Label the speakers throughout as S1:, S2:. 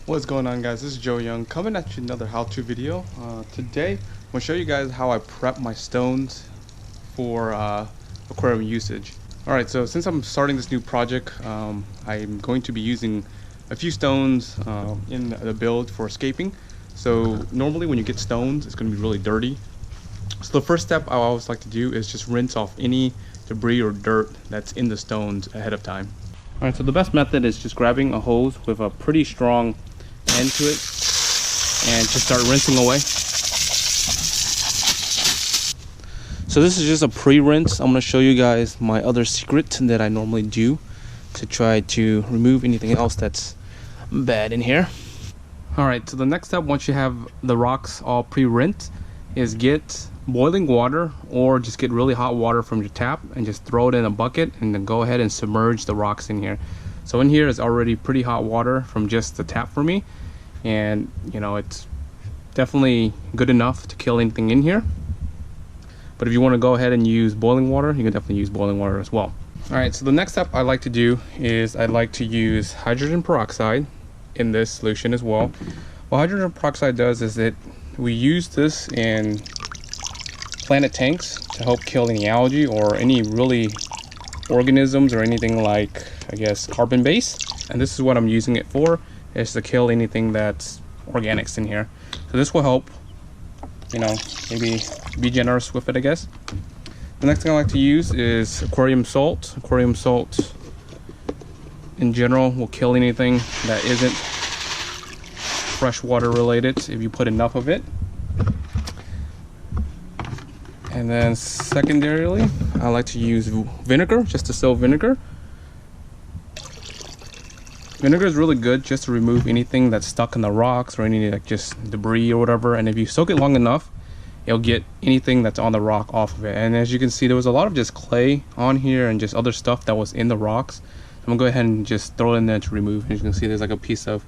S1: What's going on, guys? This is Joe Young coming at you another how-to video. Today I'm going to show you guys how I prep my stones for aquarium usage. Alright, so since I'm starting this new project, I'm going to be using a few stones in the build for escaping. So normally when you get stones, it's going to be really dirty. So the first step I always like to do is just rinse off any debris or dirt that's in the stones ahead of time. Alright, so the best method is just grabbing a hose with a pretty strong end to it and just start rinsing away. So this is just a pre-rinse. I'm going to show you guys my other secret that I normally do to try to remove anything else that's bad in here. Alright, so the next step, once you have the rocks all pre-rinsed, is get boiling water or just get really hot water from your tap and just throw it in a bucket and then go ahead and submerge the rocks in here. So in here is already pretty hot water from just the tap for me, and you know, it's definitely good enough to kill anything in here. But if you want to go ahead and use boiling water, you can definitely use boiling water as well. Alright, so the next step I like to do is I like to use hydrogen peroxide in this solution as well. What hydrogen peroxide does is we use this in planted tanks to help kill any algae or any really organisms or anything like, I guess, carbon based. And this is what I'm using it for, is to kill anything that's organics in here. So this will help, you know, maybe be generous with it, I guess. The next thing I like to use is aquarium salt. Aquarium salt in general will kill anything that isn't freshwater related if you put enough of it. And then secondarily, I like to use vinegar, just to soak vinegar. Vinegar is really good just to remove anything that's stuck in the rocks or any like just debris or whatever. And if you soak it long enough, it'll get anything that's on the rock off of it. And as you can see, there was a lot of just clay on here and just other stuff that was in the rocks. I'm gonna go ahead and just throw it in there to remove. As you can see, there's like a piece of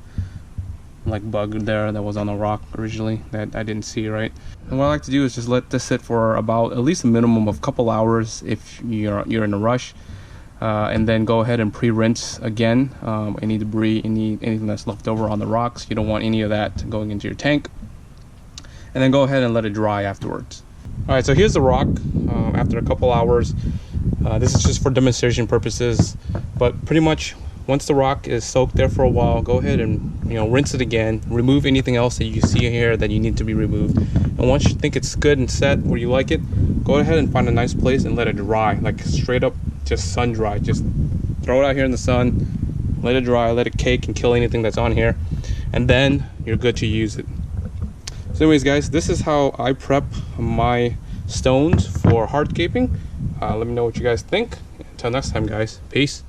S1: like bug there that was on the rock originally that I didn't see, right? And what I like to do is just let this sit for about at least a minimum of a couple hours if you're in a rush, and then go ahead and pre-rinse again any debris, anything that's left over on the rocks. You don't want any of that going into your tank. And then go ahead and let it dry afterwards. Alright, so here's the rock after a couple hours. This is just for demonstration purposes, but pretty much once the rock is soaked there for a while, go ahead and, you know, rinse it again, remove anything else that you see here that you need to be removed. And once you think it's good and set where you like it, go ahead and find a nice place and let it dry, like straight up just sun dry. Just throw it out here in the sun, let it dry, let it cake and kill anything that's on here, and then you're good to use it. So anyways, guys, this is how I prep my stones for hardscaping. Let me know what you guys think. Until next time, guys, peace.